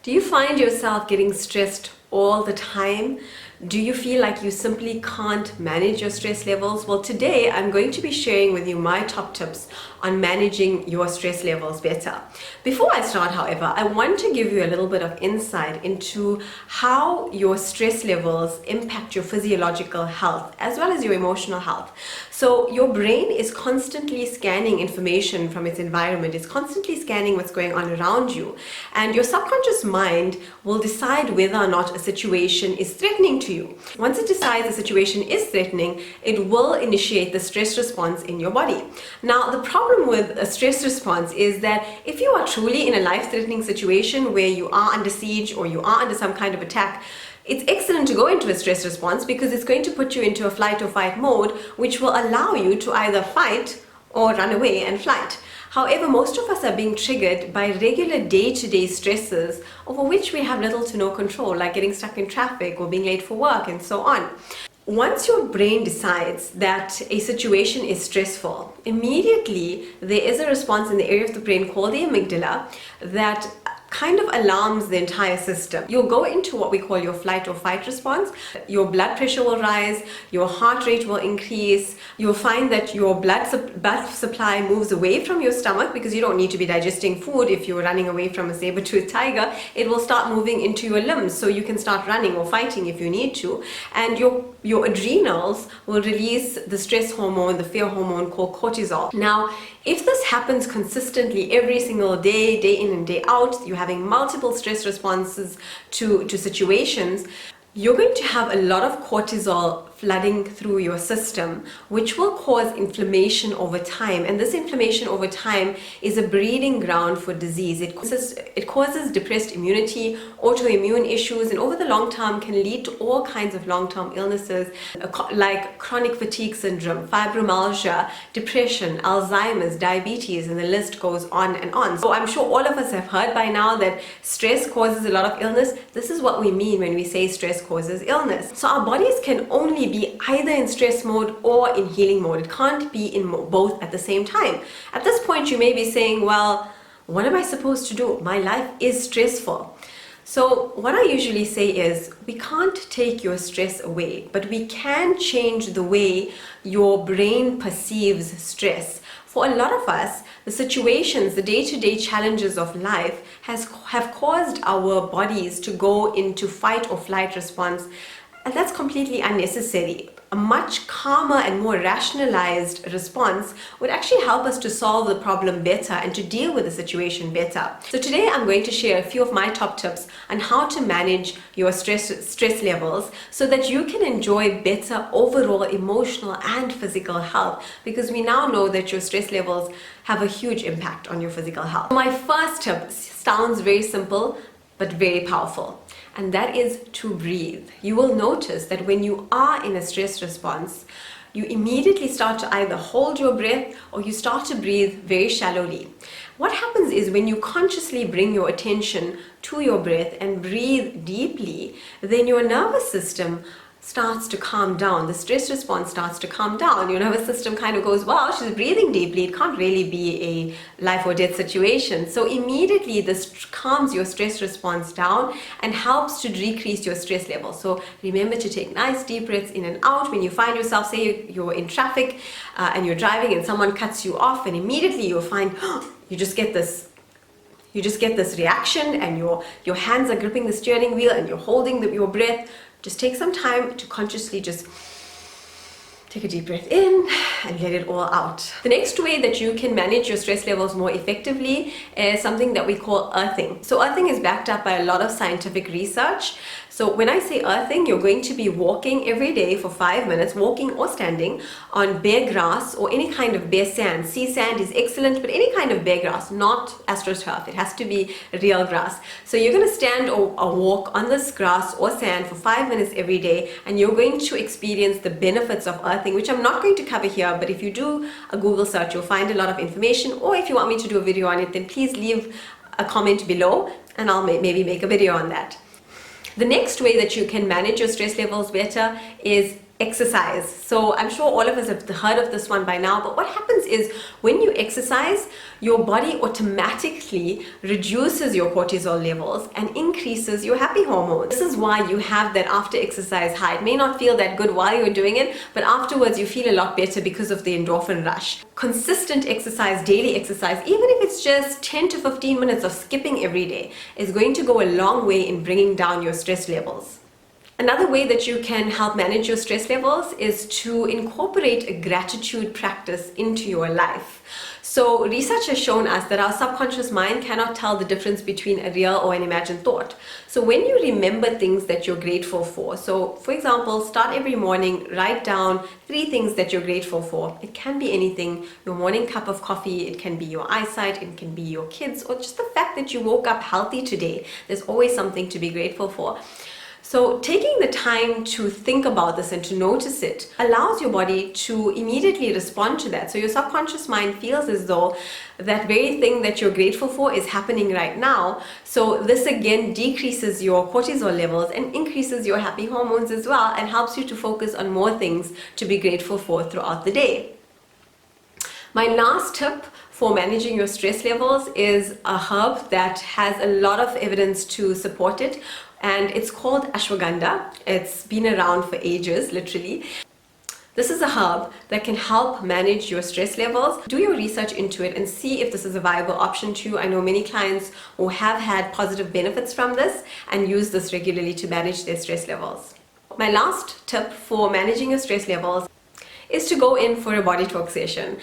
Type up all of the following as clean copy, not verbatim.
Do you find yourself getting stressed all the time? Do you feel like you simply can't manage your stress levels? Well, today I'm going to be sharing with you my top tips on managing your stress levels better. Before I start, however, I want to give you a little bit of insight into how your stress levels impact your physiological health as well as your emotional health. So your brain is constantly scanning information from its environment. It's constantly scanning what's going on around you, and your subconscious mind will decide whether or not a situation is threatening to you. Once it decides the situation is threatening, it will initiate the stress response in your body. Now, the problem with a stress response is that if you are truly in a life-threatening situation where you are under siege or you are under some kind of attack, it's excellent to go into a stress response because it's going to put you into a flight or fight mode, which will allow you to either fight or run away and flight. However, most of us are being triggered by regular day-to-day stresses over which we have little to no control, like getting stuck in traffic or being late for work and so on. Once your brain decides that a situation is stressful, immediately there is a response in the area of the brain called the amygdala that kind of alarms the entire system. You'll go into what we call your flight or fight response. Your blood pressure will rise, your heart rate will increase, you'll find that your blood supply moves away from your stomach because you don't need to be digesting food if you're running away from a saber-toothed tiger. It will start moving into your limbs so you can start running or fighting if you need to, and your adrenals will release the stress hormone, the fear hormone called cortisol. Now, if this happens consistently every single day, day in and day out, you're having multiple stress responses to situations, you're going to have a lot of cortisol flooding through your system, which will cause inflammation over time. And this inflammation over time is a breeding ground for disease. It causes depressed immunity, autoimmune issues, and over the long term can lead to all kinds of long-term illnesses like chronic fatigue syndrome, fibromyalgia, depression, Alzheimer's, diabetes, and the list goes on and on. So I'm sure all of us have heard by now that stress causes a lot of illness. This is what we mean when we say stress causes illness. So our bodies can only be either in stress mode or in healing mode. It can't be in both at the same time. At this point, you may be saying, well, what am I supposed to do? My life is stressful. So what I usually say is, we can't take your stress away, but we can change the way your brain perceives stress. For a lot of us, the situations, the day-to-day challenges of life have caused our bodies to go into fight or flight response, and that's completely unnecessary. A much calmer and more rationalized response would actually help us to solve the problem better and to deal with the situation better. So today I'm going to share a few of my top tips on how to manage your stress levels so that you can enjoy better overall emotional and physical health, because we now know that your stress levels have a huge impact on your physical health. My first tip sounds very simple but very powerful, and that is to breathe. You will notice that when you are in a stress response, you immediately start to either hold your breath or you start to breathe very shallowly. What happens is when you consciously bring your attention to your breath and breathe deeply, then your nervous system starts to calm down. The stress response starts to calm down. Your nervous system kind of goes, wow, she's breathing deeply. It can't really be a life or death situation. So immediately this calms your stress response down and helps to decrease your stress level. So remember to take nice deep breaths in and out. When you find yourself, say you're in traffic and you're driving and someone cuts you off, and immediately you'll find you just get this reaction, and your hands are gripping the steering wheel and you're holding your breath. Just take some time to consciously just take a deep breath in and let it all out. The next way that you can manage your stress levels more effectively is something that we call earthing. So earthing is backed up by a lot of scientific research. So when I say earthing, you're going to be walking every day for 5 minutes, walking or standing on bare grass or any kind of bare sand. Sea sand is excellent, but any kind of bare grass, not astroturf. It has to be real grass. So you're going to stand or walk on this grass or sand for 5 minutes every day, and you're going to experience the benefits of earthing, which I'm not going to cover here, but if you do a Google search, you'll find a lot of information. Or if you want me to do a video on it, then please leave a comment below and I'll maybe make a video on that. The next way that you can manage your stress levels better is exercise. So I'm sure all of us have heard of this one by now, but what happens is when you exercise, your body automatically reduces your cortisol levels and increases your happy hormones. This is why you have that after exercise high. It may not feel that good while you're doing it, but afterwards you feel a lot better because of the endorphin rush. Consistent exercise, daily exercise, even if it's just 10 to 15 minutes of skipping every day, is going to go a long way in bringing down your stress levels. Another way that you can help manage your stress levels is to incorporate a gratitude practice into your life. So research has shown us that our subconscious mind cannot tell the difference between a real or an imagined thought. So when you remember things that you're grateful for, so for example, start every morning, write down 3 things that you're grateful for. It can be anything, your morning cup of coffee, it can be your eyesight, it can be your kids, or just the fact that you woke up healthy today. There's always something to be grateful for. So taking the time to think about this and to notice it allows your body to immediately respond to that. So your subconscious mind feels as though that very thing that you're grateful for is happening right now. So this again decreases your cortisol levels and increases your happy hormones as well, and helps you to focus on more things to be grateful for throughout the day. My last tip for managing your stress levels is a herb that has a lot of evidence to support it, and it's called ashwagandha. It's been around for ages, literally. This is a herb that can help manage your stress levels. Do your research into it and see if this is a viable option to you. I know many clients who have had positive benefits from this and use this regularly to manage their stress levels. My last tip for managing your stress levels is to go in for a body talk session.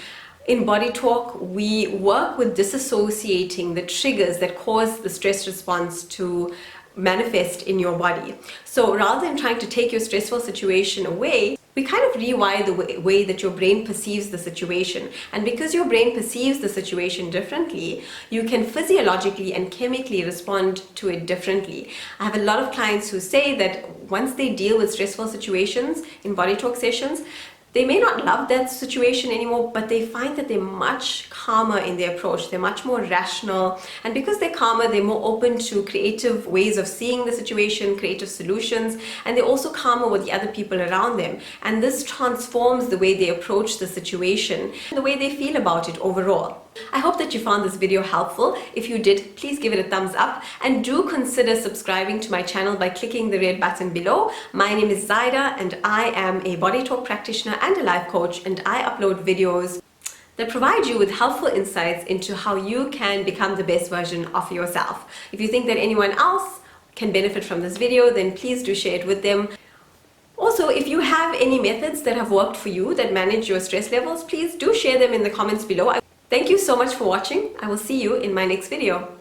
In Body Talk, we work with disassociating the triggers that cause the stress response to manifest in your body. So rather than trying to take your stressful situation away, we kind of rewire the way that your brain perceives the situation. And because your brain perceives the situation differently, you can physiologically and chemically respond to it differently. I have a lot of clients who say that once they deal with stressful situations in Body Talk sessions, they may not love that situation anymore, but they find that they're much calmer in their approach. They're much more rational. And because they're calmer, they're more open to creative ways of seeing the situation, creative solutions, and they're also calmer with the other people around them. And this transforms the way they approach the situation, the way they feel about it overall. I hope that you found this video helpful. If you did, please give it a thumbs up and do consider subscribing to my channel by clicking the red button below. My name is Zaahida and I am a Body Talk practitioner and a life coach, and I upload videos that provide you with helpful insights into how you can become the best version of yourself. If you think that anyone else can benefit from this video, then please do share it with them. Also, if you have any methods that have worked for you that manage your stress levels, please do share them in the comments below. Thank you so much for watching. I will see you in my next video.